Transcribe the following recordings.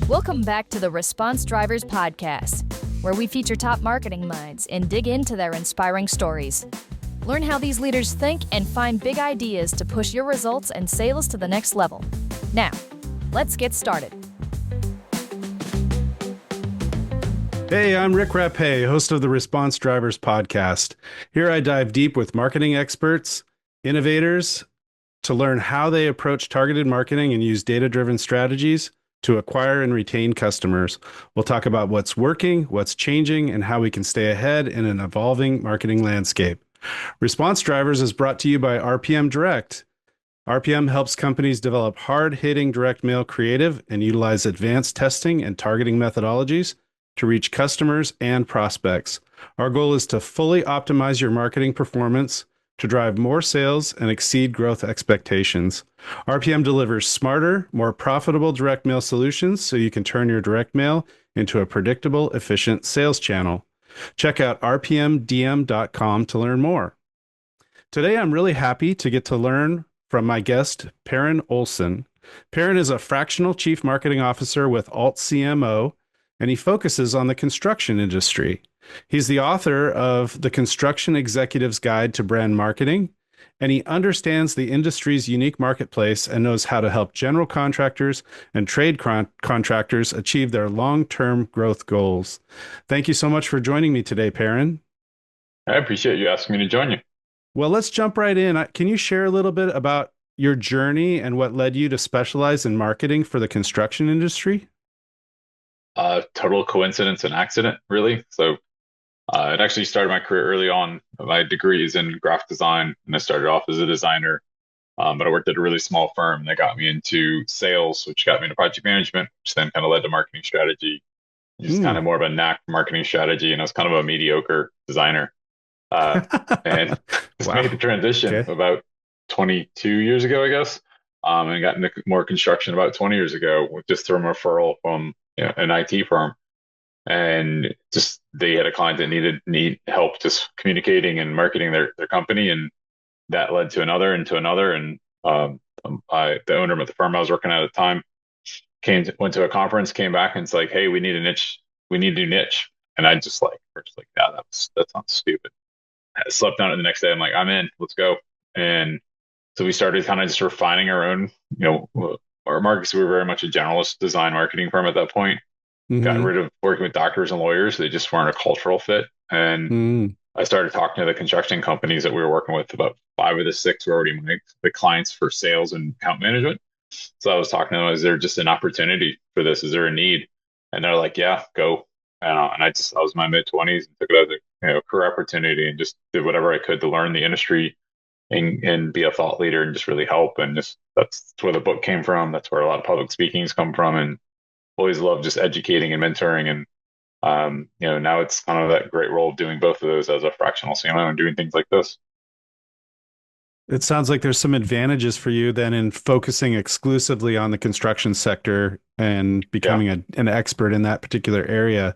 Welcome back to the Response Drivers Podcast, where we feature top marketing minds and dig into their inspiring stories. Learn how these leaders think and find big ideas to push your results and sales to the next level. Now, let's get started. Hey, I'm Rick Rapé, host of the Response Drivers Podcast. Here I dive deep with marketing experts, innovators, to learn how they approach targeted marketing and use data-driven strategies to acquire and retain customers. We'll talk about what's working, what's changing, and how we can stay ahead in an evolving marketing landscape. Response Drivers is brought to you by RPM Direct. RPM helps companies develop hard-hitting direct mail creative and utilize advanced testing and targeting methodologies to reach customers and prospects. Our goal is to fully optimize your marketing performance to drive more sales and exceed growth expectations. RPM delivers smarter, more profitable direct mail solutions so you can turn your direct mail into a predictable, efficient sales channel. Check out rpmdm.com to learn more. Today, I'm really happy to get to learn from my guest, Perryn Olson. Perryn is a fractional chief marketing officer with AltCMO, and he focuses on the construction industry. He's the author of The Construction Executive's Guide to Brand Marketing, and he understands the industry's unique marketplace and knows how to help general contractors and trade contractors achieve their long-term growth goals. Thank you so much for joining me today, Perryn. I appreciate you asking me to join you. Well, let's jump right in. Can you share a little bit about your journey and what led you to specialize in marketing for the construction industry? Total coincidence and accident, really. So it actually started my career early on. My degree is in graphic design, and I started off as a designer. But I worked at a really small firm that got me into sales, which got me into project management, which then kind of led to marketing strategy. Just kind of more of a knack for marketing strategy, and I was kind of a mediocre designer. And just made the transition about 22 years ago, I guess, and got into more construction about 20 years ago, just through a referral from an IT firm. And just they had a client that needed help just communicating and marketing their company, and that led to another and to another. And the owner of the firm I was working at the time went to a conference, came back, and it's like, hey, we need a niche, we need a new niche. And I just yeah, that sounds stupid. I slept on it the next day. I'm like, I'm in, let's go. And so we started kind of just refining our own, our markets. We were very much a generalist design marketing firm at that point. Got rid of working with doctors and lawyers. They just weren't a cultural fit. And I started talking to the construction companies that we were working with. About 5 of the 6 were already the clients for sales and account management. So I was talking to them, is there just an opportunity for this? Is there a need? And they're like, yeah, go. And I was in my mid-20s and took it as a career opportunity and just did whatever I could to learn the industry and be a thought leader and just really help. And that's where the book came from. That's where a lot of public speakings come from. And always loved just educating and mentoring. And, now it's kind of that great role of doing both of those as a fractional CMO and doing things like this. It sounds like there's some advantages for you then in focusing exclusively on the construction sector and becoming an expert in that particular area.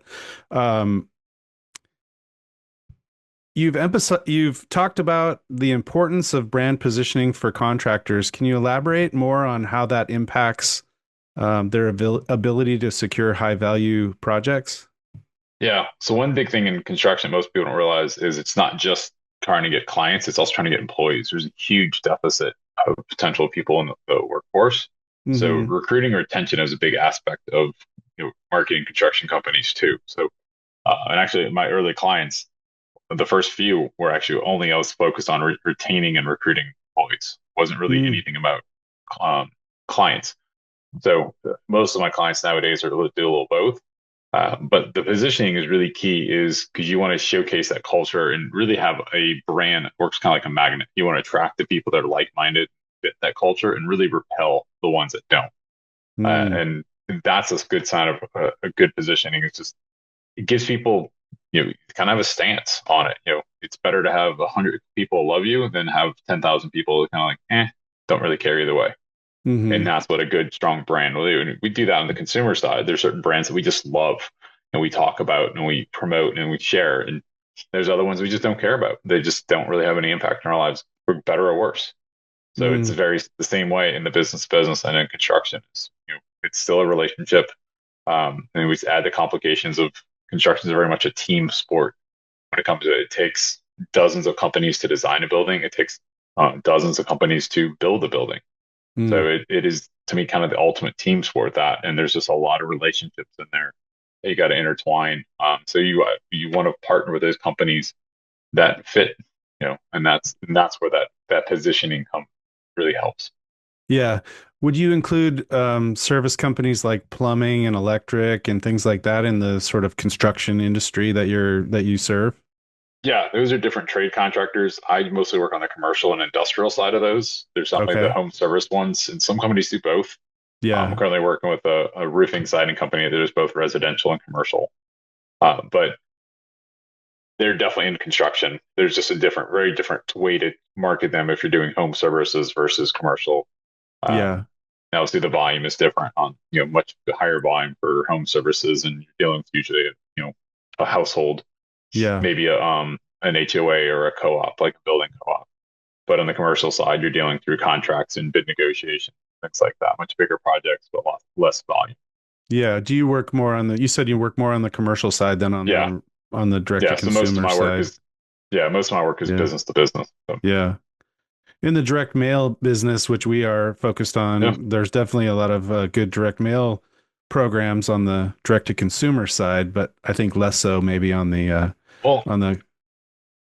You've talked about the importance of brand positioning for contractors. Can you elaborate more on how that impacts their ability to secure high value projects? Yeah. So one big thing in construction most people don't realize is it's not just trying to get clients, it's also trying to get employees. There's a huge deficit of potential people in the workforce. So recruiting or retention is a big aspect of marketing construction companies too. So and actually my early clients, the first few were actually only I was focused on retaining and recruiting employees. It wasn't really anything about clients. So most of my clients nowadays do a little both. But the positioning is really key is because you want to showcase that culture and really have a brand that works kind of like a magnet. You want to attract the people that are like-minded, fit that culture, and really repel the ones that don't. And that's a good sign of a good positioning. It's just, it gives people, kind of have a stance on it. It's better to have 100 people love you than have 10,000 people kind of like, don't really care either way. And that's what a good, strong brand will do. And we do that on the consumer side. There's certain brands that we just love and we talk about and we promote and we share. And there's other ones we just don't care about. They just don't really have any impact in our lives, for better or worse. So it's the same way in the business and in construction. It's still a relationship. And we add the complications of construction is very much a team sport. When it comes to it, it takes dozens of companies to design a building. It takes dozens of companies to build a building. Mm. So it is to me kind of the ultimate team sport that, and there's just a lot of relationships in there that you got to intertwine. So you want to partner with those companies that fit, and that's where that positioning really helps. Yeah. Would you include service companies like plumbing and electric and things like that in the sort of construction industry that you serve? Yeah, those are different trade contractors. I mostly work on the commercial and industrial side of those. There's certainly the Okay. home service ones, and some companies do both. I'm Yeah. currently working with a roofing siding company that is both residential and commercial. But they're definitely in construction. There's just a very different way to market them if you're doing home services versus commercial. Um, Yeah. Obviously, the volume is different on much higher volume for home services, and you're dealing with usually a household, Yeah. maybe an HOA or a co-op, like a building co-op. But on the commercial side, you're dealing through contracts and bid negotiation, things like that. Much bigger projects, but less volume. Yeah. Do you work more on you said you work more on the commercial side than Yeah, on the direct to yeah. So most of consumer my work side? is most of my work is Yeah. business to business. So, Yeah. In the direct mail business, which we are focused yeah. on, there's definitely a lot of good direct mail programs on the direct to consumer side, but I think less so maybe Well, on the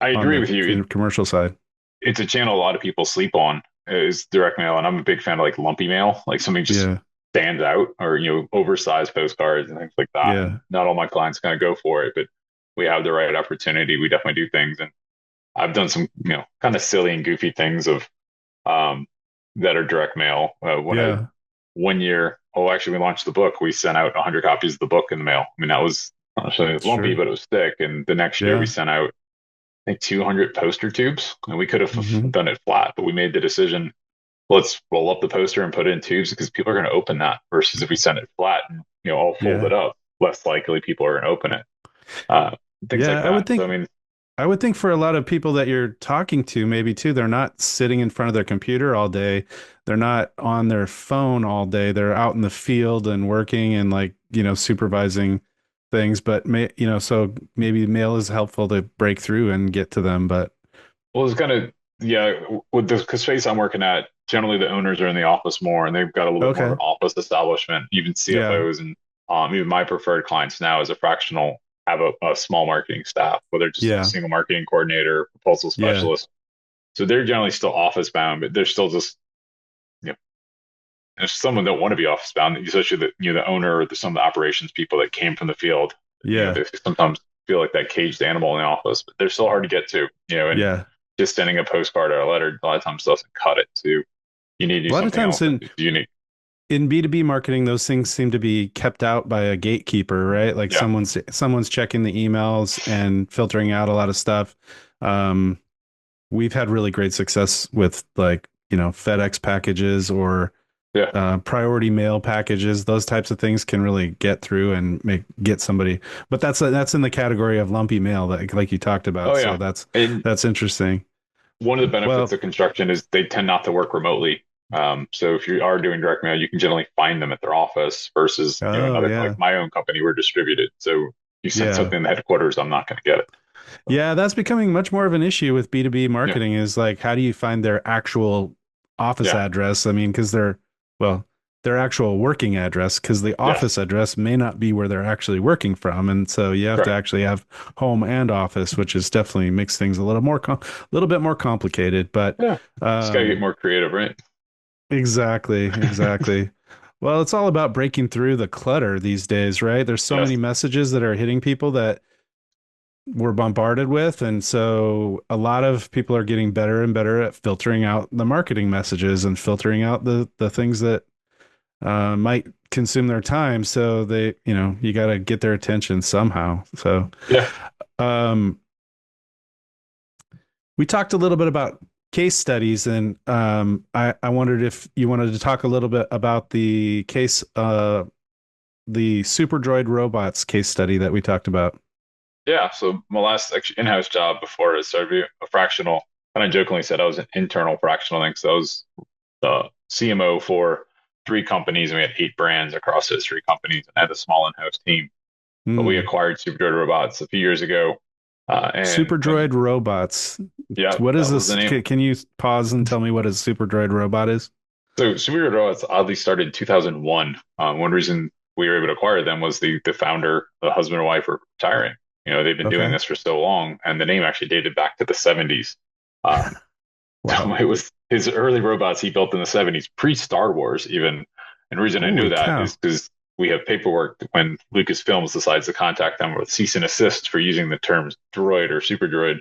I agree with you. commercial side. It's a channel a lot of people sleep on is direct mail, and I'm a big fan of like lumpy mail, like something just Yeah. stands out, or oversized postcards and things like that. And Yeah. not all my clients kind of go for it, but we have the right opportunity. We definitely do things, and I've done some kind of silly and goofy things of um, that are direct mail. When I Yeah. one year, actually, we launched the book. We sent out 100 copies of the book in the mail. I mean, that was actually lumpy, Sure. but it was thick. And the next year, we Yeah. sent out I think 200 poster tubes, and we could have Hmm. done it flat, but we made the decision. Let's roll up the poster and put it in tubes because people are going to open that versus if we send it flat and all folded Yeah. up, less likely people are going to open it. Uh, Things Yeah. like that. So I mean, I would think for a lot of people that you're talking to, maybe too, they're not sitting in front of their computer all day. They're not on their phone all day. They're out in the field and working and like, supervising things. But so maybe mail is helpful to break through and get to them. But well, it's kind of yeah. With the space I'm working at, generally the owners are in the office more, and they've got a little bit more of okay. an office establishment. Even Yeah. CFOs and even my preferred clients now as a fractional have a small marketing staff, whether it's just a Yeah. single marketing coordinator, proposal Yeah. specialist. So they're generally still office bound, but they're still just you know, if someone don't want to be office bound, especially the owner or some of the operations people that came from the field. Yeah. They sometimes feel like that caged animal in the office, but they're still hard to get to. And Yeah. just sending a postcard or a letter a lot of times doesn't cut it. So you need to do A lot of something times else that is unique. in B2B marketing, those things seem to be kept out by a gatekeeper, right? Like Yeah. someone's checking the emails and filtering out a lot of stuff. Um, we've had really great success with like, FedEx packages or Yeah. priority mail packages. Those types of things can really get through and get somebody. But that's in the category of lumpy mail that like you talked about. Oh So yeah. And that's interesting. one of the benefits Well, of construction is they tend not to work remotely. So if you are doing direct mail, you can generally find them at their office versus oh another like yeah. my own company. We're distributed, so you send Yeah. something in the headquarters, I'm not going to get it. Yeah, that's becoming much more of an issue with B2B Yeah. marketing is like, how do you find their actual office Yeah. address? I mean, well, their actual working address, because the Yes. office address may not be where they're actually working from. And so you have to Correct. actually have home and office, which is definitely makes things a little bit more complicated. But Yeah. Just got to get um, more creative, right? exactly, exactly. Well, it's all about breaking through the clutter these days, right? There's so many Yes. messages that are hitting people that we're bombarded with. And so a lot of people are getting better and better at filtering out the marketing messages and filtering out the things that might consume their time. So you got to get their attention somehow. So Yeah. um, we talked a little bit about case studies, and I wondered if you wanted to talk a little bit about the Super Droid robots case study that we talked about. Yeah. So my last actually in-house job before I started a fractional, and I jokingly said I was an internal fractional thing. So I was the CMO for three companies, and we had 8 brands across those 3 companies, and I had a small in-house team. But we Mm. acquired Superdroid Robots a few years ago, and Super when droid robots. yeah, What is that was the this? name. Can you pause and tell me what a super droid robot is? So Superdroid Robots oddly started in 2001. One reason we were able to acquire them was the founder, the husband and wife, were retiring. They've been doing Okay. this for so long, and the name actually dated back to the 70s. Um, Wow. it was his early robots he built in the 70s, pre Star Wars even. And the reason I know Holy that cow. is because we have paperwork when Lucasfilms decides to contact them with cease and assist for using the terms droid or super droid.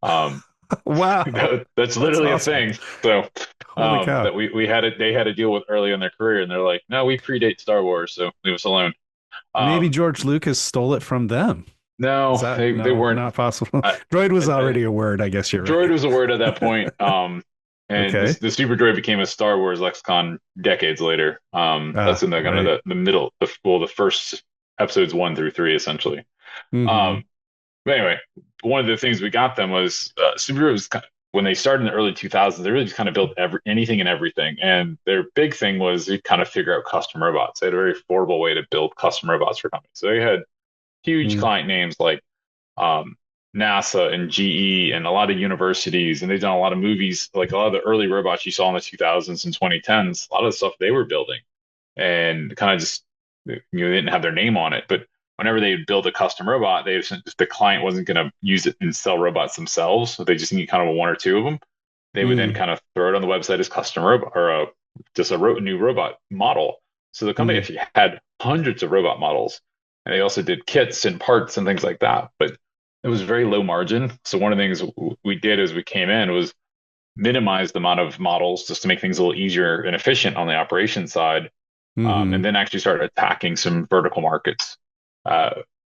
Um, Wow. that's That's literally a awesome. thing. So Holy cow. that we had it, they had to deal with early in their career, and they're like, no, we predate Star Wars, so leave us alone. Maybe Um, George Lucas stole it from them. Is no, that they no, weren't. not possible? I, Droid was I, already a word. I guess you're Droid right. was a word at that point. And Okay. the Super Droid became a Star Wars lexicon decades later. That's Ah, in the kind of right. the middle, the first episodes 1 through 3, essentially. Mm-hmm. Um, but anyway, one of the things we got them was Super Droid was when they started in the early 2000s, they really just kind of built anything and everything. And their big thing was they kind of figure out custom robots. They had a very affordable way to build custom robots for companies. So they had huge Mm. client names like um, NASA and GE and a lot of universities, and they've done a lot of movies. Like a lot of the early robots you saw in the 2000s and 2010s, a lot of the stuff they were building, and kind of just they didn't have their name on it. But whenever they build a custom robot, if the client wasn't going to use it and sell robots themselves, so they just need kind of a one or two of them. They would then Mm. kind of throw it on the website as custom robot or just a new robot model. So the company Mm. actually had hundreds of robot models, and they also did kits and parts and things like that. But it was very low margin. So one of the things we did as we came in was minimize the amount of models just to make things a little easier and efficient on the operation side, Mm-hmm. and then actually start attacking some vertical markets.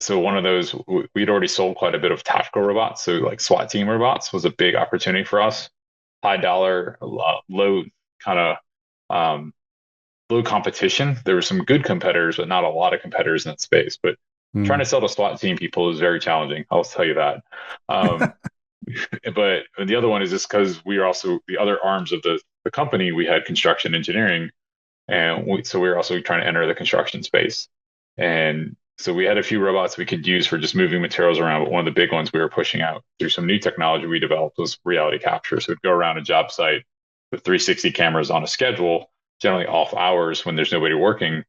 So one of those, we'd already sold quite a bit of tactical robots. So like SWAT team robots was a big opportunity for us. High dollar, low kind of um, low competition. There were some good competitors, but not a lot of competitors in that space. But trying Mm. to sell to SWAT team people is very challenging. I'll tell you that. Um, but the other one is just because we are also the other arms of the company. We had construction engineering, and so we were also trying to enter the construction space. And so we had a few robots we could use for just moving materials around. But one of the big ones we were pushing out through some new technology we developed was reality capture. So we'd go around a job site with 360 cameras on a schedule, generally off hours when there's nobody working,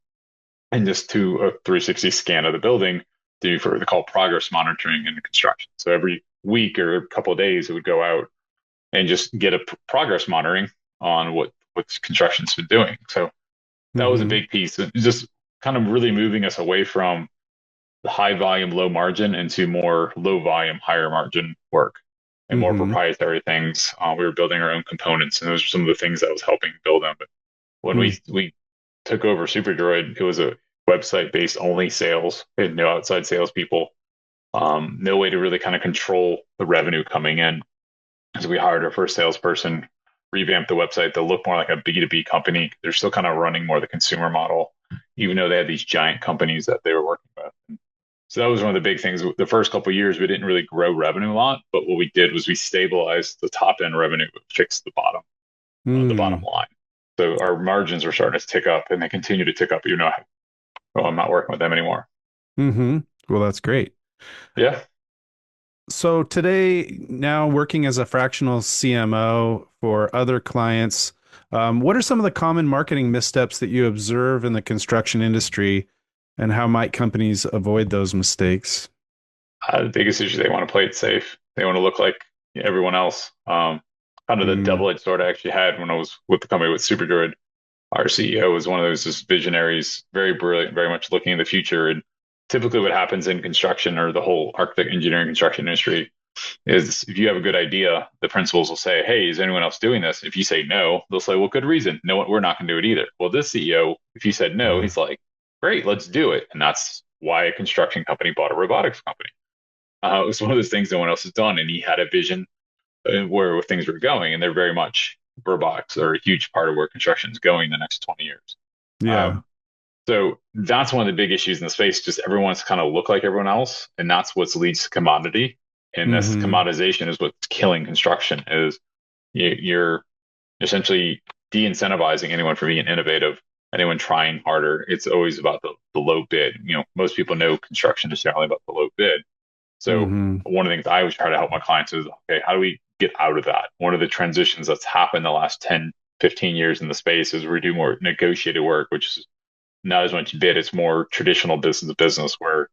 and just do a 360 scan of the building do for what they call progress monitoring in the construction. So every week or a couple of days, it would go out and just get a progress monitoring on what construction's been doing. So that was a Mm-hmm. big piece. Just kind of really moving us away from the high volume, low margin into more low volume, higher margin work and more Mm-hmm. proprietary things. We were building our own components, and those are some of the things that was helping build them. But when Mm. we took over SuperDroid, it was a website based only sales. They had no outside salespeople, no way to really kind of control the revenue coming in. So we hired our first salesperson, revamped the website to look more like a B2B company. They're still kind of running more the consumer model, even though they had these giant companies that they were working with. So that was one of the big things. The first couple of years, we didn't really grow revenue a lot, but what we did was we stabilized the top end revenue, but fixed the bottom Mm. line. So our margins were starting to tick up, and they continue to tick up. I'm not working with them anymore. Mm-hmm. Well, that's great. Yeah. So today, now working as a fractional CMO for other clients, what are some of the common marketing missteps that you observe in the construction industry, and how might companies avoid those mistakes? The biggest issue, they want to play it safe. They want to look like everyone else. Kind of the Mm. double-edged sword I actually had when I was with the company with SuperDroid. Our CEO was one of those just visionaries, very brilliant, very much looking in the future. And typically, what happens in construction or the whole architect, engineering, construction industry is if you have a good idea, the principals will say, "Hey, is anyone else doing this?" If you say no, they'll say, "Well, good reason. No, we're not going to do it either." Well, this CEO, if you said no, Uh, he's like, "Great, let's do it." And that's why a construction company bought a robotics company. It was one of those things no one else has done, and he had a vision where things were going, and they're very much robotics are a huge part of where construction is going in the next 20 years. yeah. Um, so that's one of the big issues in the space. Just everyone wants to kind of look like everyone else, and that's what leads to commodity. And this Mm-hmm. commoditization is what's killing construction. Is you're essentially de-incentivizing anyone from being innovative anyone trying harder. It's always about the low bid. Most people know construction is generally about the low bid. So Mm-hmm. one of the things I always try to help my clients is, okay, how do we get out of that? One of the transitions that's happened the last 10, 15 years in the space is we do more negotiated work, which is not as much bid. It's more traditional business to business where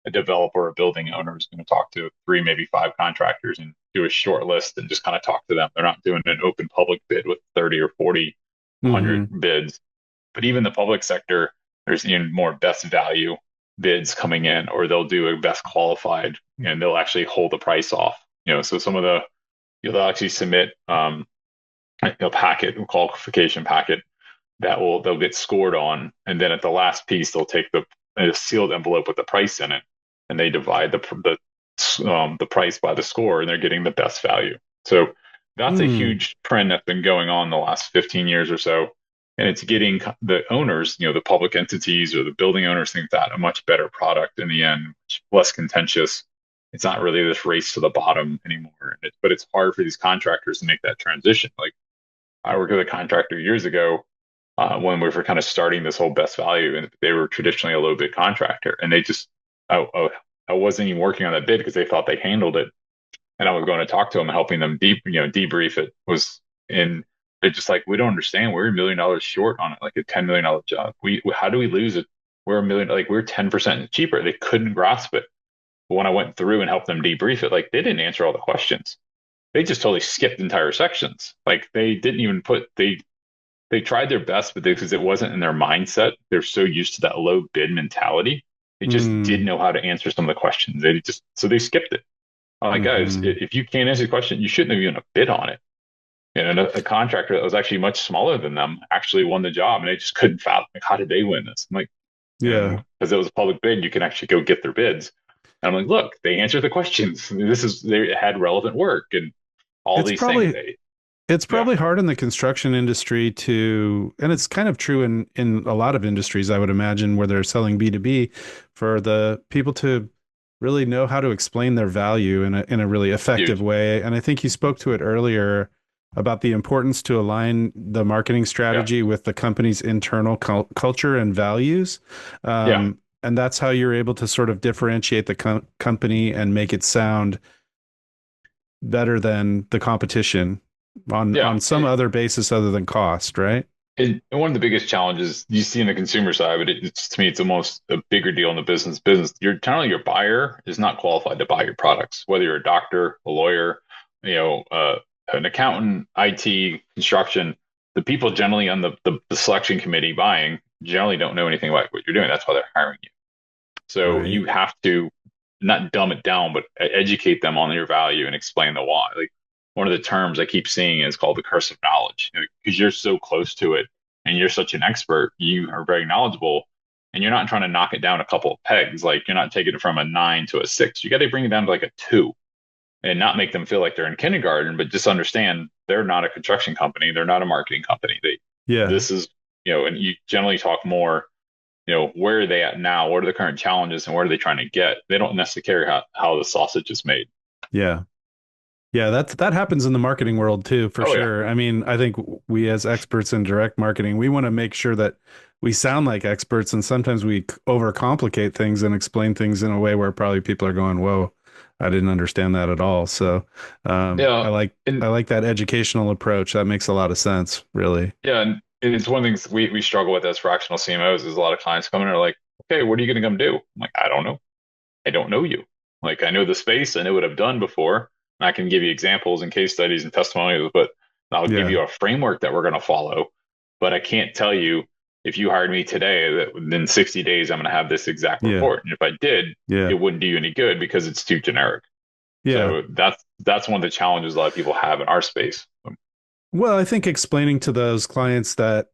a developer or building owner is going to talk to three, maybe five contractors and do a short list and just kind of talk to them. They're not doing an open public bid with 30 or 40, Mm-hmm. 100 bids. But even the public sector, there's even more best value bids coming in, or they'll do a best qualified and they'll actually hold the price off. So some of they'll actually submit a packet, a qualification packet they'll get scored on, and then at the last piece they'll take a sealed envelope with the price in it, and they divide the price by the score, and they're getting the best value. So that's a Mm. huge trend that's been going on the last 15 years or so, and it's getting the owners, the public entities or the building owners think that a much better product in the end, much less contentious. It's not really this race to the bottom anymore, but it's hard for these contractors to make that transition. Like I worked with a contractor years ago when we were kind of starting this whole best value, and they were traditionally a low bid contractor, and they just I wasn't even working on that bid because they thought they handled it, and I was going to talk to them, helping them debrief it. Was in They're just like, we don't understand. We're $1 million short on it, like a $10 million job. How do we lose it? We're a million, like we're 10% cheaper. They couldn't grasp it. But when I went through and helped them debrief it, like they didn't answer all the questions. They just totally skipped entire sections. Like they didn't even they tried their best, but because it wasn't in their mindset, they're so used to that low bid mentality, they just didn't Mm. know how to answer some of the questions. So they skipped it. I'm like, guys, Mm-hmm. if you can't answer the question, you shouldn't have even a bid on it. And a contractor that was actually much smaller than them actually won the job, and they just couldn't fathom, like, how did they win this? I'm like, Yeah. because it was a public bid, you can actually go get their bids. And I'm like, look, they answered the questions. They had relevant work and all It's these things. probably it's Yeah, probably hard in the construction industry to, and it's kind of true in a lot of industries, I would imagine, where they're selling B2B, for the people to really know how to explain their value in a really effective huge. way. And I think you spoke to it earlier about the importance to align the marketing Yeah, strategy with the company's internal culture and values. yeah, And that's how you're able to sort of differentiate the company and make it sound better than the competition yeah. on some other basis other than cost, right? And one of the biggest challenges you see in the consumer side, but it's to me, it's almost a bigger deal in the business. You're telling your buyer is not qualified to buy your products, whether you're a doctor, a lawyer, an accountant, IT, construction. The people generally on the selection committee buying generally don't know anything about what you're doing. That's why they're hiring you. So Right. you have to not dumb it down, but educate them on your value and explain the why. Like one of the terms I keep seeing is called the curse of knowledge, because you're so close to it and you're such an expert, you are very knowledgeable, and you're not trying to knock it down a couple of pegs. Like you're not taking it from a 9 to a 6. You got to bring it down to like a 2 and not make them feel like they're in kindergarten, but just understand they're not a construction company. They're not a marketing company. Yeah. This is, and you generally talk more, where are they at now? What are the current challenges and what are they trying to get? They don't necessarily care how the sausage is made. Yeah. Yeah, that happens in the marketing world too, for Oh, yeah. sure. I mean, I think we as experts in direct marketing, we want to make sure that we sound like experts, and sometimes we overcomplicate things and explain things in a way where probably people are going, "Whoa, I didn't understand that at all." So, Yeah. I And like that educational approach. That makes a lot of sense, really. yeah. And it's one of the things we struggle with as fractional CMOs is a lot of clients come in and are like, okay, what are you going to come do? I'm like, I don't know. I don't know you. Like, I know the space. I know what I've done before. And I can give you examples and case studies and testimonials, but I'll give Yeah. you a framework that we're going to follow. But I can't tell you if you hired me today that within 60 days, I'm going to have this exact Yeah. report. And if I did, Yeah. it wouldn't do you any good because it's too generic. Yeah. So that's one of the challenges a lot of people have in our space. Well, I think explaining to those clients about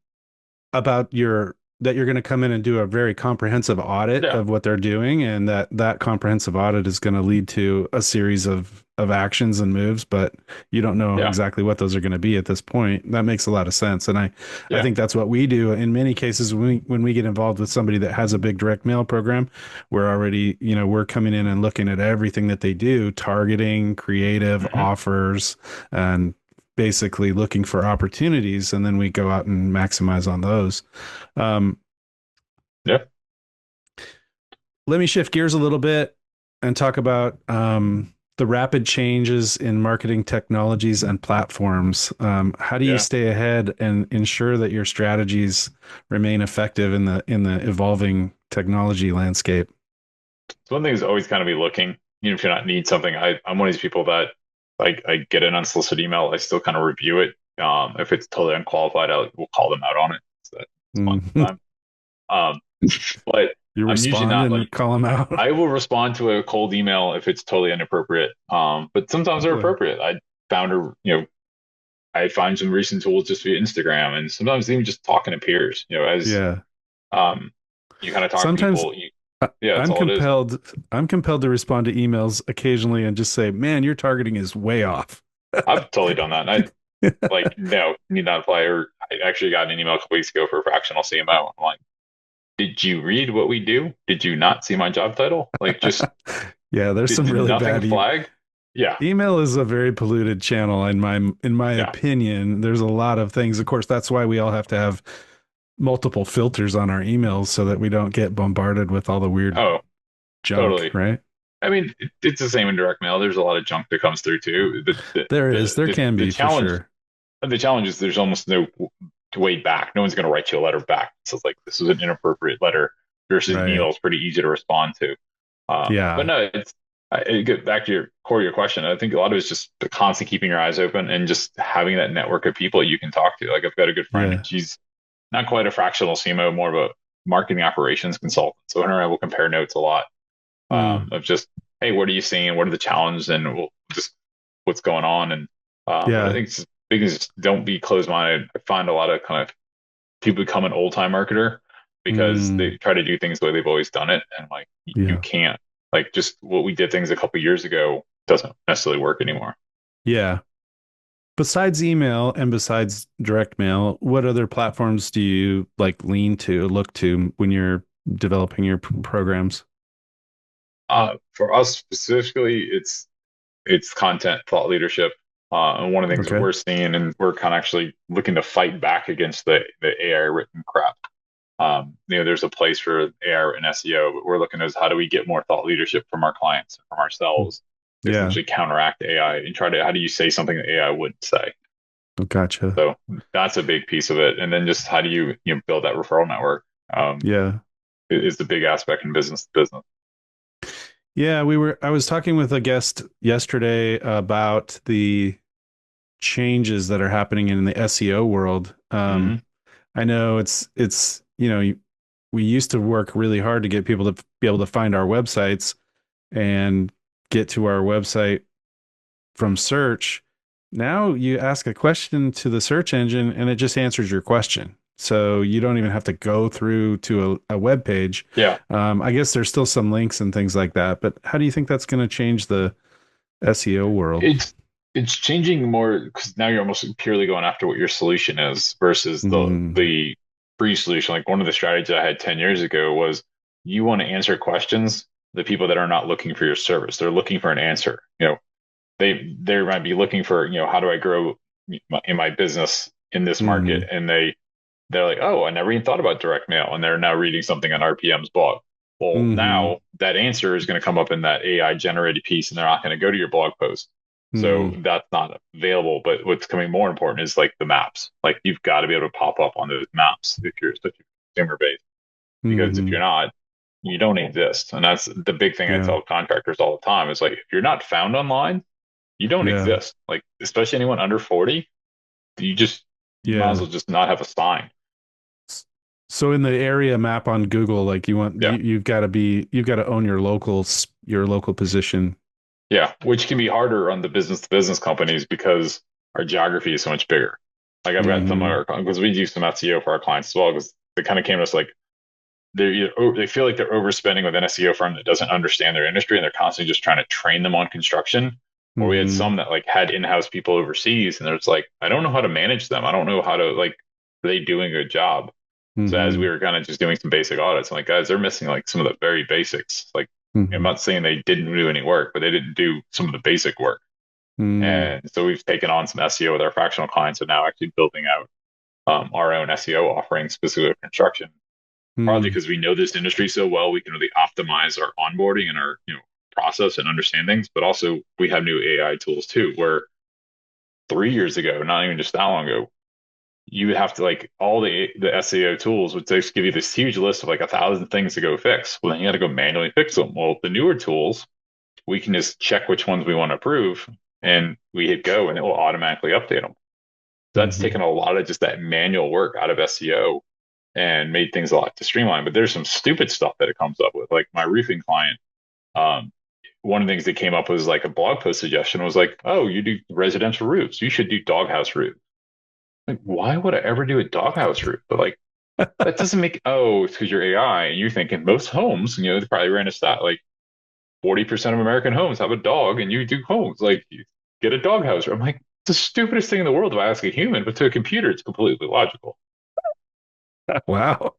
that you're going to come in and do a very comprehensive audit Yeah, of what they're doing, and that comprehensive audit is going to lead to a series of actions and moves, but you don't know yeah, exactly what those are going to be at this point. That makes a lot of sense, and I yeah. think that's what we do in many cases when we get involved with somebody that has a big direct mail program. We're already, we're coming in and looking at everything that they do, targeting, creative Hmm. offers, and basically looking for opportunities, and then we go out and maximize on those. Um, Yeah. Let me shift gears a little bit and talk about the rapid changes in marketing technologies and platforms. How do you Yeah. stay ahead and ensure that your strategies remain effective in the evolving technology landscape? So one thing is always kind of be looking, even if you're not need something. I'm one of these people that like I get an unsolicited email, I still kind of review it. If it's totally unqualified, I will call them out on it. So that's fun Mhm. time. Um, but You I'm usually respond not and like call them out. I will respond to a cold email if it's totally inappropriate. But sometimes they're Really? appropriate. Found a I find some recent tools just via Instagram, and sometimes even just talking to peers. As Yeah. um, you kind of talk to Sometimes people. Yeah, that's all it is. I'm compelled to respond to emails occasionally and just say, "Man, your targeting is way off." I've totally done that. And no, need not apply. Or I actually got an email a couple weeks ago for fractional CMO. I'm like, did you read what we do? Did you not see my job title? Like, just Yeah, there's some did really nothing bad flag? Yeah, email is a very polluted channel in my yeah. opinion. There's a lot of things. Of course, that's why we all have to have multiple filters on our emails so that we don't get bombarded with all the weird Oh, junk, totally. right? I mean, it's the same in direct mail. There's a lot of junk that comes through too. There can The be for challenge sure. the challenge is there's almost no way back. No one's going to write you a letter back. So it's like this was an inappropriate letter versus an Right. email is pretty easy to respond to. But Yeah. no, get back to your core of your question. I think a lot of it's just constantly keeping your eyes open and just having that network of people you can talk to. Like I've got a good friend, Yeah. and she's not quite a fractional CMO, more of a marketing operations consultant. So her and I will compare notes a lot Mm. of just, hey, what are you seeing? What are the challenges? And we'll just what's going on. And but I Yeah. think it's big is just don't be closed minded. I find a lot of kind of people become an old time marketer because Mm. they try to do things the way they've always done it, and like you Yeah. can't like just what we did things a couple years ago doesn't necessarily work anymore. Yeah. Besides email and besides direct mail, what other platforms do you like lean to, look to when you're developing your programs? For us specifically, it's content, thought leadership. And one of the things that Okay. we're seeing, and we're kind of actually looking to fight back against the AI written crap. There's a place for AI written SEO, but we're looking at how do we get more thought leadership from our clients, from ourselves, to Yeah. essentially counteract AI and try to how do you say something that AI wouldn't say? Gotcha. So that's a big piece of it. And then just how do you build that referral network? Um, Yeah. is the big aspect in business to business. Yeah, I was talking with a guest yesterday about the changes that are happening in the SEO world. Hmm. I know we used to work really hard to get people to be able to find our websites and get to our website from search. Now you ask a question to the search engine and it just answers your question. So you don't even have to go through to a web page. Yeah, I guess there's still some links and things like that, but how do you think that's going to change the SEO world? it's it's changing more because now you're almost purely going after what your solution is versus the Mm, the free solution. Like one of the strategies I had 10 years ago was you want to answer questions the people that are not looking for your service. They're looking for an answer. They might be looking for how do I grow in my business in this market, mm, and they're like, oh, I never even thought about direct mail, and they're now reading something on RPM's blog. Well, mm, now that answer is going to come up in that AI generated piece, and they're not going to go to your blog post. So mm, that's not available. But what's coming more important is like the maps. Like you've got to be able to pop up on those maps if you're such a consumer base, because if mm. you're not, you don't exist. And that's the big thing I Yeah, tell contractors all the time is like, if you're not found online, you don't yeah, exist. Like, especially anyone under 40, you might as yeah. well just not have a sign. So in the area map on Google, like Yeah. you've got to own your local position. Yeah. Which can be harder on the business to business companies because our geography is so much bigger. Like I've got some of Hmm. our, because we do some SEO for our clients as well, because they kind of came to us like, they feel like they're overspending with an SEO firm that doesn't understand their industry, and they're constantly just trying to train them on construction. Or we had Hmm. some that like had in-house people overseas, and there's like, I don't know how to manage them. I don't know how to like, are they doing a good job? So as we Hmm. were kind of just doing some basic audits, I'm like, guys, they're missing like some of the very basics. Like, I'm Hmm. not saying they didn't do any work, but they didn't do some of the basic work. Mm, And so we've taken on some SEO with our fractional clients and now actually building out our own SEO offering specifically for construction. Partly mm, because we know this industry so well, we can really optimize our onboarding and our process and understand things. But also we have new AI tools too, where 3 years ago, not even just that long ago, you would have to like all the SEO tools would just give you this huge list of like 1,000 things to go fix. Well, then you got to go manually fix them. Well, the newer tools, we can just check which ones we want to approve, and we hit go, and it will automatically update them. So that's hmm. taken a lot of just that manual work out of SEO and made things a lot to streamline. But there's some stupid stuff that it comes up with. Like my roofing client, um, one of the things that came up was like a blog post suggestion was like, "Oh, you do residential roofs. You should do doghouse roofs." Like, why would I ever do a doghouse roof? But like, that doesn't make. Oh, it's because you're AI, and you're thinking most homes. They probably ran a stat like 40% of American homes have a dog, and you do homes like you get a doghouse. I'm like, it's the stupidest thing in the world if I ask a human, but to a computer, it's completely logical, Wow.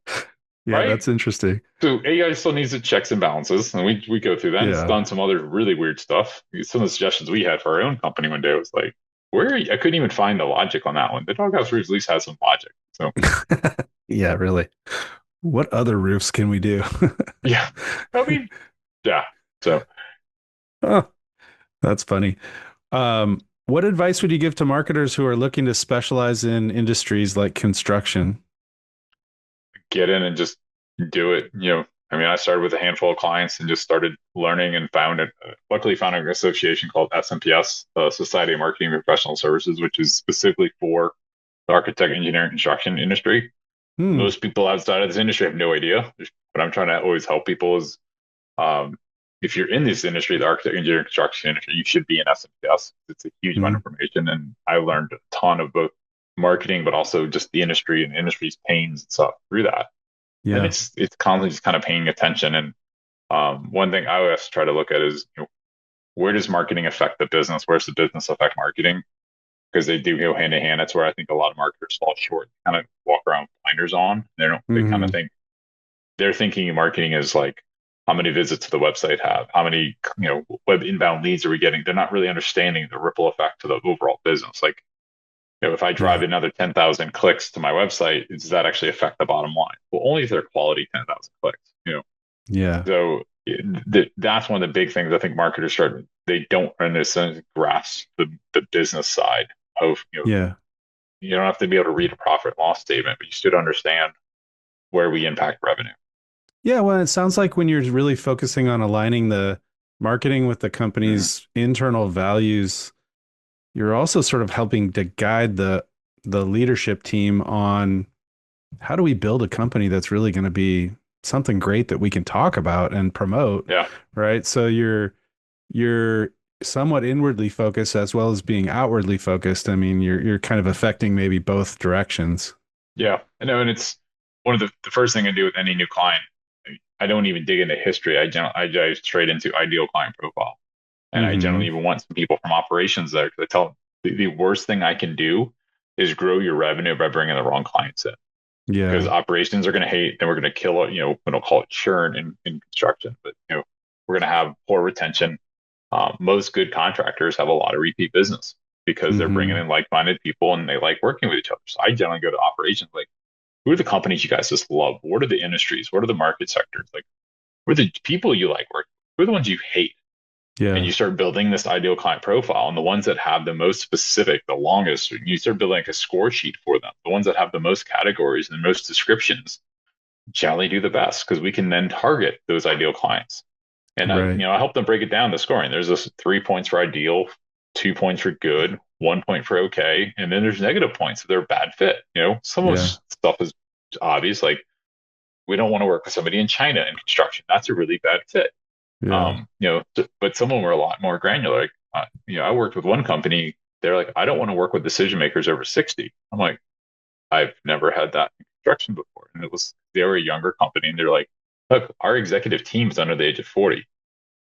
Yeah, right? that's interesting. So AI still needs its checks and balances, and we go through that. And it's Yeah. done some other really weird stuff. Some of the suggestions we had for our own company one day was like, where are you? I couldn't even find the logic on that one. The doghouse roof at least has some logic. So Yeah, really. What other roofs can we do? yeah, I mean, yeah. So Oh, that's funny. What advice would you give to marketers who are looking to specialize in industries like construction? get in and just do it. I mean, I started with a handful of clients and just started learning and found it. Luckily, found an association called SMPS, Society of Marketing and Professional Services, which is specifically for the architect, engineering, construction industry. Hmm. Most people outside of this industry have no idea. But I'm trying to always help people is um, if you're in this industry, the architect, engineering, construction industry, you should be in SMPS. It's a huge amount Hmm. of information. And I learned a ton of both marketing, but also just the industry and the industry's pains and stuff through that. And Yeah. it's constantly just kind of paying attention. And one thing I always try to look at is where does marketing affect the business? Where's the business affect marketing? Because they do go hand in hand. That's where I think a lot of marketers fall short. Kind of walk around with blinders on. They don't. They kind of Hmm. think they're thinking marketing is like how many visits to the website have, how many web inbound leads are we getting. They're not really understanding the ripple effect to the overall business. Like if I drive Yeah. another 10,000 clicks to my website, does that actually affect the bottom line? Well, only if they're quality 10,000 clicks. Yeah. So that's one of the big things I think marketers start. They don't understand grasp the business side of Yeah. you don't have to be able to read a profit and loss statement, but you should understand where we impact revenue. Yeah. Well, it sounds like when you're really focusing on aligning the marketing with the Mhm. company's internal values, you're also sort of helping to guide the leadership team on how do we build a company that's really going to be something great that we can talk about and promote, Yeah, right? So you're somewhat inwardly focused as well as being outwardly focused. I mean, you're kind of affecting maybe both directions. yeah. I know, and it's one of the first thing I do with any new client. I don't even dig into history. I dive straight into ideal client profile, and I generally Hmm. even want some people from operations there because I tell them the worst thing I can do is grow your revenue by bringing the wrong clients in. Because Yeah. operations are going to hate and we're going to kill it. We don't call it churn in construction, but we're going to have poor retention. Most good contractors have a lot of repeat business because they're bringing Hmm. in like-minded people and they like working with each other. So I generally go to operations like, who are the companies you guys just love? What are the industries? What are the market sectors? Like, who are the people you like working with? Who are the ones you hate? And Yeah. you start building this ideal client profile, and the ones that have the most specific, the longest, you start building like a score sheet for them. The ones that have the most categories and the most descriptions generally do the best because we can then target those ideal clients. And Right. I help them break it down the scoring. There's this 3 points for ideal, 2 points for good, 1 point for okay, and then there's negative points if they're a bad fit. Some of Yeah. this stuff is obvious, like we don't want to work with somebody in China in construction. That's a really bad fit. Yeah. But some of them were a lot more granular. Like, I worked with one company. They're like, I don't want to work with decision makers over 60. I'm like, I've never had that in construction before. And they were a younger company. And they're like, look, our executive team's under the age of 40.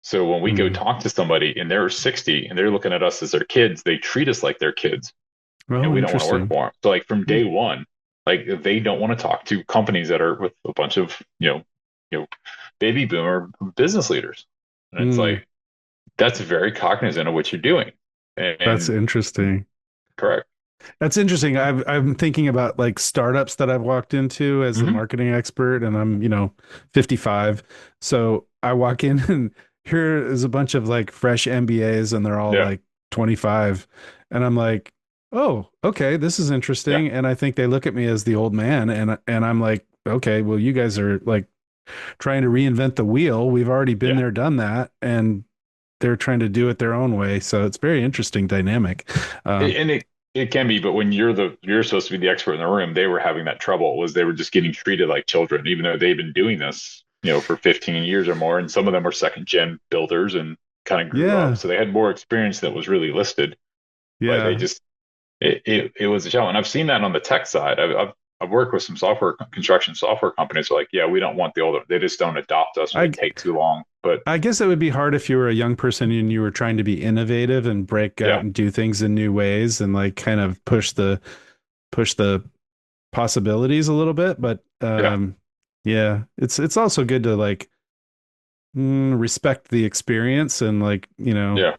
So when we go Mm. talk to somebody and they're 60 and they're looking at us as their kids, they treat us like their kids. Oh, We don't want to work interesting. for them. So like from Hmm. day one, like they don't want to talk to companies that are with a bunch of, baby boomer business leaders. And it's Mm. like, that's very cognizant of what you're doing. That's And interesting. correct. That's interesting. I'm thinking about like startups that I've walked into as a Hmm. marketing expert, and I'm, 55. So I walk in and here is a bunch of like fresh MBAs, and they're all Yeah. like 25. And I'm like, oh, okay, this is Yeah. interesting. And I think they look at me as the old man, and I'm like, okay, well, you guys are like trying to reinvent the wheel. We've already been Yeah. there, done that, and they're trying to do it their own way. So it's very interesting dynamic. Um, And it can be, but when you're supposed to be the expert in the room, they were having that trouble. Was they were just getting treated like children, even though they've been doing this, for 15 years or more. And some of them were second gen builders and kind of grew up, yeah, so they had more experience that was really listed. But they yeah. just it was a challenge. And I've seen that on the tech side. I've worked with some construction software companies who are like, yeah, we don't want the older. They just don't adopt us, or they I take too long. But I guess it would be hard if you were a young person and you were trying to be innovative and break out yeah, and do things in new ways and like kind of push the possibilities a little bit. But yeah, yeah, it's also good to like respect the experience and like yeah.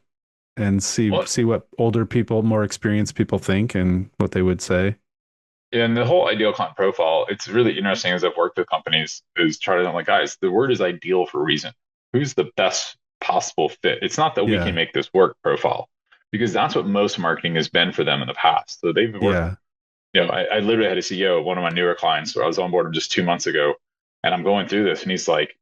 and see Well, see what older people, more experienced people think and what they would say. and the whole ideal client profile, it's really interesting as I've worked with companies, is try to, I'm like, guys, the word is ideal for a reason. Who's the best possible fit? It's not that we can Yeah, make this work profile, because that's what most marketing has been for them in the past. So they've worked, yeah, I literally had a CEO of one of my newer clients where I was on board him just 2 months ago, and I'm going through this, and he's like,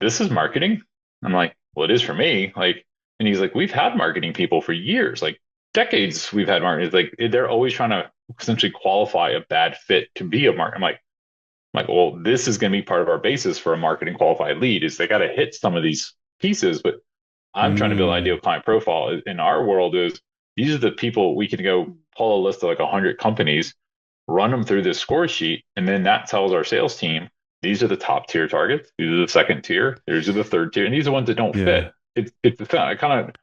this is marketing? I'm like, well, it is for me. Like, and he's like, we've had marketing people for years, like decades we've had marketing. It's like they're always trying to essentially qualify a bad fit to be a market. I'm like, well, this is going to be part of our basis for a marketing qualified lead is they got to hit some of these pieces. But I'm trying to build an ideal mm, client profile in our world is these are the people we can go pull a list of like 100 companies, run them through this score sheet, and then that tells our sales team these are the top tier targets, these are the second tier, these are the third tier, and these are ones that don't fit. yeah, It's I kind of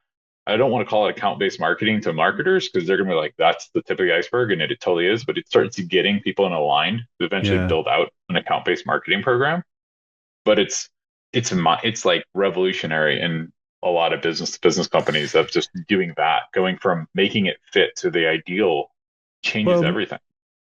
I don't want to call it account based marketing to marketers because they're going to be like, that's the tip of the iceberg. And it totally is. But it starts getting people in a line to eventually yeah. build out an account based marketing program. But it's like revolutionary in a lot of business to business companies of just doing that, going from making it fit to the ideal changes Well, everything.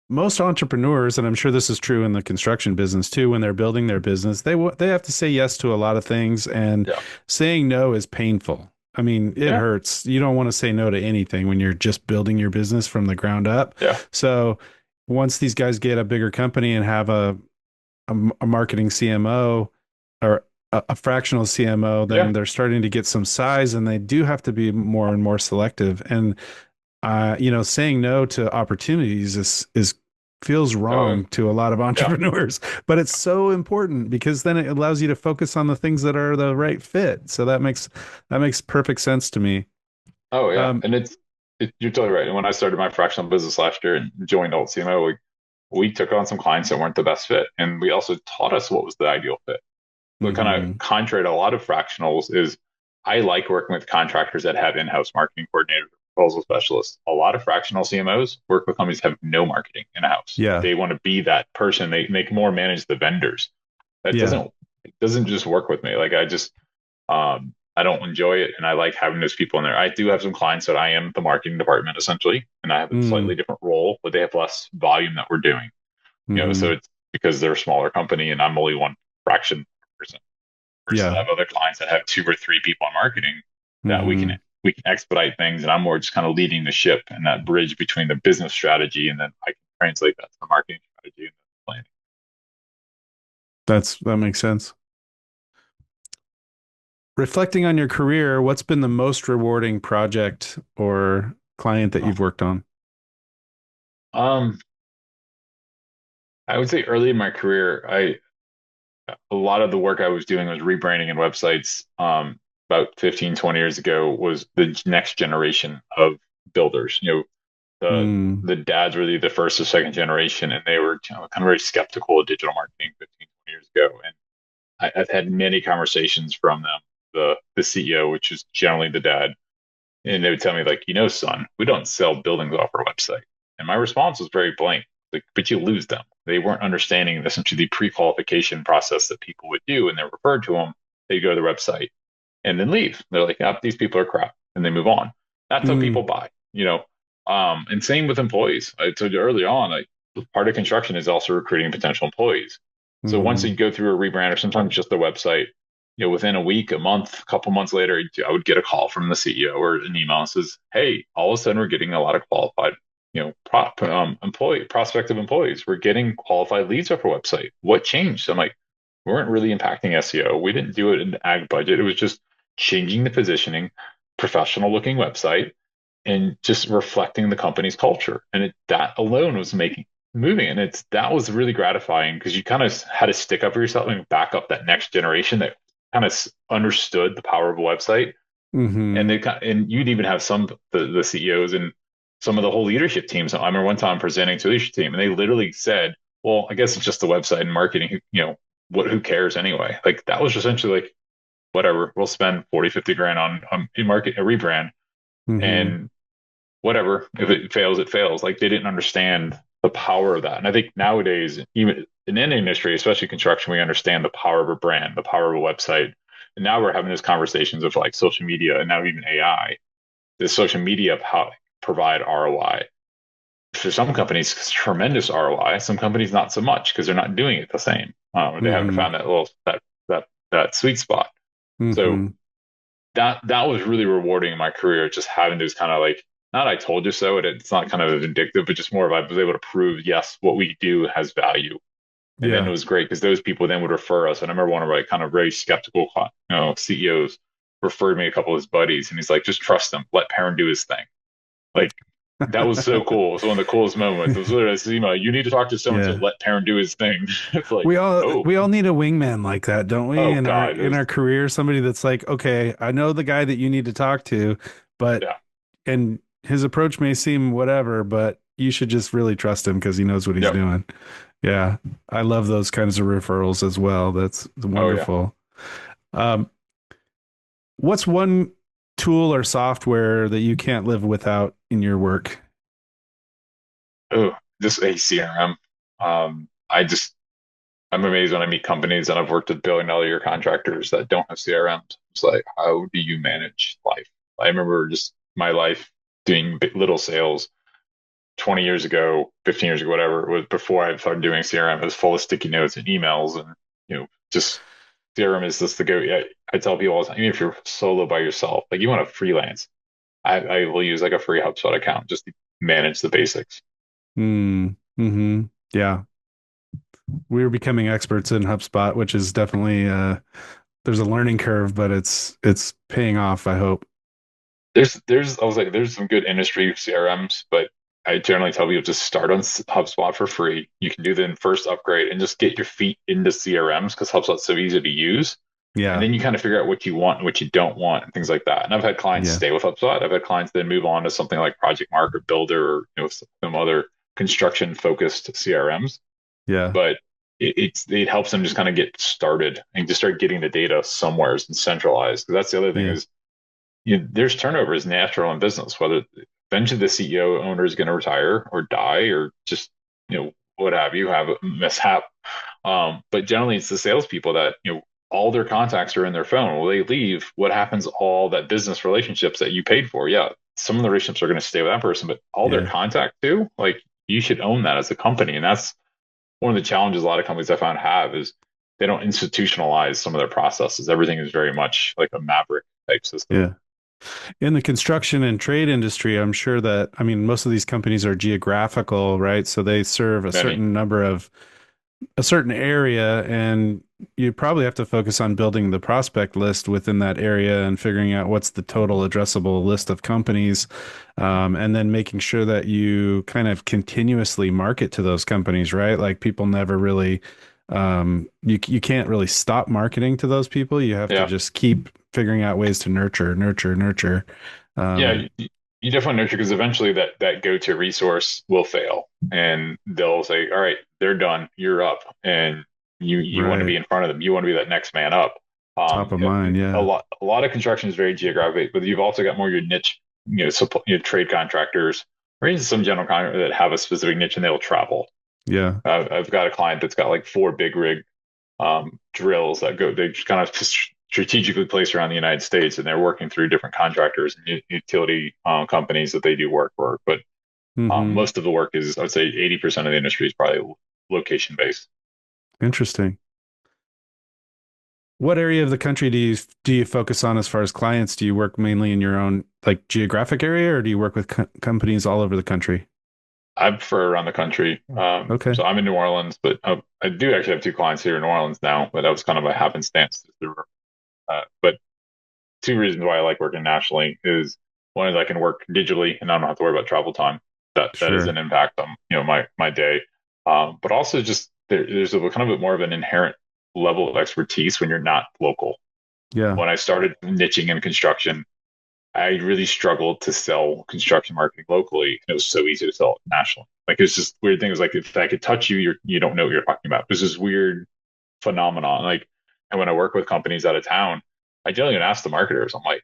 most entrepreneurs, and I'm sure this is true in the construction business too, when they're building their business, they have to say yes to a lot of things, and Yeah. saying no is painful. I mean, it Yeah. hurts. You don't want to say no to anything when you're just building your business from the ground up. Yeah. So once these guys get a bigger company and have a marketing CMO or a fractional CMO, Yeah. then they're starting to get some size, and they do have to be more and more selective. And saying no to opportunities is feels Oh, wrong to a lot of yeah. entrepreneurs, but it's so important because then it allows you to focus on the things that are the right fit. So that makes perfect sense to me. Oh, yeah. Um, And you're totally right. And when I started my fractional business last year and joined AltCMO, we took on some clients that weren't the best fit. And we also taught us what was the ideal fit. So kind of mhm. contrary to a lot of fractionals is I like working with contractors that have in-house marketing coordinators, proposal specialists. A lot of fractional CMOs work with companies that have no marketing in-house. Yeah, They want to be that person. They can more manage the vendors. That yeah, doesn't just work with me. Like I don't enjoy it, and I like having those people in there. I do have some clients that I am the marketing department essentially, and I have a mm, slightly different role, but they have less volume that we're doing. So hmm, it's because they're a smaller company and I'm only one fraction person. Versus I yeah, have other clients that have two or three people in marketing that hmm. we can expedite things, and I'm more just kind of leading the ship and that bridge between the business strategy and then I can translate that to the marketing strategy and the planning. That makes sense. Reflecting on your career, what's been the most rewarding project or client that you've worked on? Um, I would say early in my career, I a lot of the work I was doing was rebranding and websites. About 15, 20 years ago was the next generation of builders. Mm, The dads were the first or second generation, and they were kind of very skeptical of digital marketing 15, 20 years ago. And I've had many conversations from them, the CEO, which is generally the dad, and they would tell me like, son, we don't sell buildings off our website. And my response was very blank, like, but you lose them. They weren't understanding essentially the pre-qualification process that people would do, and they're referred to them. They go to the website and then leave. They're like, these people are crap, and they move on. That's how Mm, people buy, you know. And same with employees. I told you early on, like part of construction is also recruiting potential employees. So once mm-hmm. you go through a rebrand or sometimes just the website, within a week, a month, a couple months later, I would get a call from the CEO or an email that says, "Hey, all of a sudden we're getting a lot of qualified, prospective employees. We're getting qualified leads off our website. What changed?" I'm like, "We weren't really impacting SEO. We didn't do it in the ag budget. It was just changing the positioning, professional looking website, and just reflecting the company's culture. And that alone was making moving. And that was really gratifying because you kind of had to stick up for yourself and back up that next generation that kind of understood the power of a website. Mm-hmm. And you'd even have some the CEOs and some of the whole leadership teams. I remember one time presenting to a leadership team, and they literally said, "Well, I guess it's just the website and marketing. Who cares anyway?" Like that was essentially like, whatever, we'll spend 40, 50 grand on market a rebrand, Mm-hmm. and whatever. If it fails, it fails. Like they didn't understand the power of that. And I think nowadays, even in any industry, especially construction, we understand the power of a brand, the power of a website. And now we're having those conversations of like social media and now even AI. The social media provide ROI. For some companies, it's tremendous ROI. Some companies not so much because they're not doing it the same. They haven't Mm-hmm. found that sweet spot. So Mm-hmm. that was really rewarding in my career, just having those kind of like, not I told you so, it's not kind of vindictive, but just more of I was able to prove, yes, what we do has value. And then it Yeah. was great because those people then would refer us. And I remember one of my kind of very skeptical, CEOs referred me a couple of his buddies, and he's like, just trust him, let Perryn do his thing. Like that was so cool. It was one of the coolest moments. It was literally this email, you need to talk to someone to Yeah. let Perryn do his thing. It's like, We all need a wingman like that, don't we? oh In our God, it in was, our career, somebody that's like, okay, I know the guy that you need to talk to, but yeah, and his approach may seem whatever, but you should just really trust him because he knows what he's yep, doing. Yeah. I love those kinds of referrals as well. That's oh yeah. wonderful. Um, what's one tool or software that you can't live without in your work? Oh, just a CRM. I'm amazed when I meet companies, and I've worked with billion-dollar-a-year contractors that don't have CRMs. It's like, how do you manage life? I remember just my life doing little sales 20 years ago, 15 years ago, whatever it was before I started doing CRM. It was full of sticky notes and emails, and just CRM is just the go. Yeah, I tell people all the time, even if you're solo by yourself, like you want to freelance, I will use like a free HubSpot account just to manage the basics. Mm, hmm. Yeah. We're becoming experts in HubSpot, which is definitely there's a learning curve, but it's paying off, I hope. I was like, there's some good industry CRMs, but I generally tell people just start on HubSpot for free. You can do the first upgrade and just get your feet into CRMs because HubSpot's so easy to use. And Yeah. then you kind of figure out what you want and what you don't want and things like that. And I've had clients Yeah. stay with HubSpot. I've had clients then move on to something like Project Mark or Builder or some other construction focused CRMs. Yeah. But it helps them just kind of get started and just start getting the data somewhere and centralized. Because that's the other thing Yeah. is there's turnover is natural in business, whether eventually the CEO owner is going to retire or die or just, what have you, have a mishap. But generally it's the salespeople that, all their contacts are in their phone. Well, they leave. What happens? All that business relationships that you paid for. Yeah. Some of the relationships are going to stay with that person, but all their Yeah. contact too, like you should own that as a company. And that's one of the challenges a lot of companies I found have is they don't institutionalize some of their processes. Everything is very much like a Maverick type system. Yeah. In the construction and trade industry, I'm sure that, I mean, most of these companies are geographical, right? So they serve Many. a certain area, and you probably have to focus on building the prospect list within that area and figuring out what's the total addressable list of companies, and then making sure that you kind of continuously market to those companies, right? Like people never really, you can't really stop marketing to those people. You have to Yeah. just keep figuring out ways to nurture. Yeah, Um, you definitely nurture because eventually that go-to resource will fail, and they'll say, "All right, they're done. You're up," and you want to be right. in front of them. You want to be that next man up. Top of mind. Yeah. A lot of construction is very geographic, but you've also got more your niche, trade contractors or even some general contractors that have a specific niche and they'll travel. Yeah. I've got a client that's got like four big rig drills that go. They just kind of just strategically placed around the United States, and they're working through different contractors and utility companies that they do work for. But most of the work is, I would say, 80% of the industry is probably location based. Interesting. What area of the country do you focus on as far as clients? Do you work mainly in your own like geographic area, or do you work with companies all over the country? I prefer around the country. Okay. So I'm in New Orleans, but I do actually have two clients here in New Orleans now, but that was kind of a happenstance. But two reasons why I like working nationally is one is I can work digitally and I don't have to worry about travel time. That is an impact on my day. But also just there's a kind of more of an inherent level of expertise when you're not local. Yeah. When I started niching in construction, I really struggled to sell construction marketing locally. It was so easy to sell it nationally. Like it's just weird things. Like if I could touch you, you don't know what you're talking about. There's this weird phenomenon. Like, and when I work with companies out of town, I generally ask the marketers, I'm like,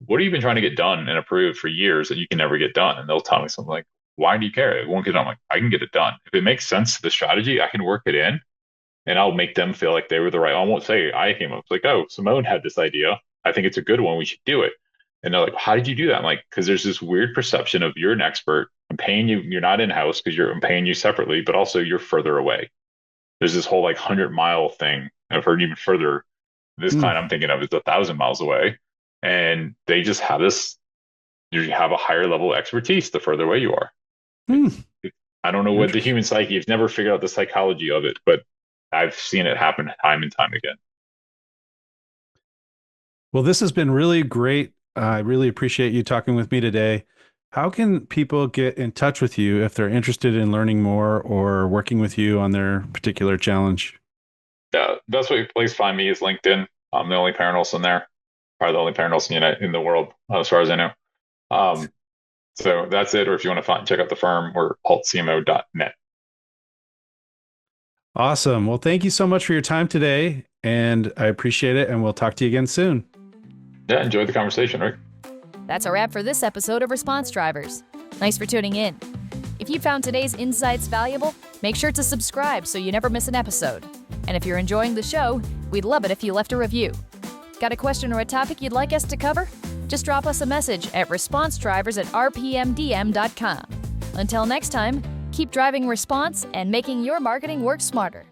what have you been trying to get done and approved for years that you can never get done? And they'll tell me something like, why do you care? It won't get done. I'm like, I can get it done. If it makes sense to the strategy, I can work it in and I'll make them feel like they were the right. I won't say I came up. It's like, oh, Simone had this idea. I think it's a good one. We should do it. And they're like, how did you do that? I'm like, because there's this weird perception of you're an expert. I'm paying you. You're not in-house because I'm paying you separately, but also you're further away. There's this whole like 100-mile thing. I've heard even further. This client I'm thinking of is 1,000 miles away. And they just have this, you have a higher level of expertise the further away you are. I don't know what the human psyche, I've never figured out the psychology of it, but I've seen it happen time and time again. Well, this has been really great. I really appreciate you talking with me today. How can people get in touch with you if they're interested in learning more or working with you on their particular challenge? Yeah, best place to find me is LinkedIn. I'm the only Perryn Olson there. Probably the only Perryn Olson in the world, as far as I know. So that's it. Or if you want to check out the firm, we're AltCMO.net. Awesome. Well, thank you so much for your time today, and I appreciate it, and we'll talk to you again soon. Yeah, enjoyed the conversation, Rick. That's a wrap for this episode of Response Drivers. Thanks for tuning in. If you found today's insights valuable, make sure to subscribe so you never miss an episode. And if you're enjoying the show, we'd love it if you left a review. Got a question or a topic you'd like us to cover? Just drop us a message at responsdrivers@rpmdm.com. Until next time, keep driving response and making your marketing work smarter.